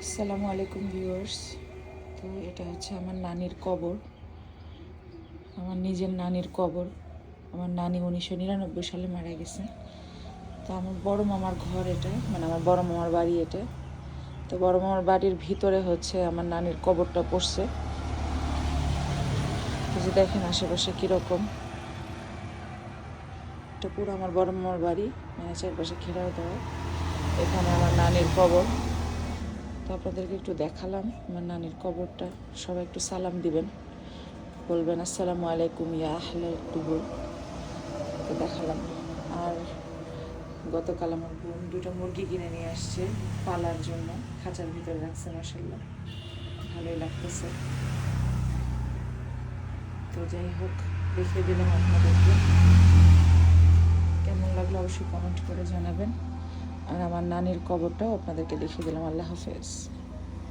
আসসালামু আলাইকুম ভিউয়ার্স। তো এটা হচ্ছে আমার নানির কবর, আমার নিজের নানির কবর। আমার নানি 1999 সালে মারা গেছে। তো আমার বড় মামার ঘর এটা, মানে আমার বড় মামার বাড়ি এটা। তো বড় মামার বাড়ির ভিতরে হচ্ছে আমার নানির কবরটা পড়ছে। যে দেখেন আশেপাশে কীরকম, এটা পুরো আমার বড় মামার বাড়ি, মানে চারপাশে ঘেরাও দেওয়া। এখানে আমার নানির কবর। তো আপনাদেরকে একটু দেখালাম আমার নানির কবরটা। সবাই একটু সালাম দিবেন, বলবেন আসসালামু আলাইকুম ইয়া আহলাল কুবুর। তো দেখালাম। আর গতকাল আমার বোন 2টা মুরগি কিনে নিয়ে আসছে পালার জন্য, খাঁচার ভিতরে রাখছে, মাশাআল্লাহ ভালোই লাগতেছে। তো যাই হোক, দেখিয়ে দিলাম আপনাদেরকে। কেমন লাগলো অবশ্যই কমেন্ট করে জানাবেন। আর আমার নানির কবরটাও আপনাদেরকে দেখিয়ে দিলাম। আল্লাহ হাফেজ।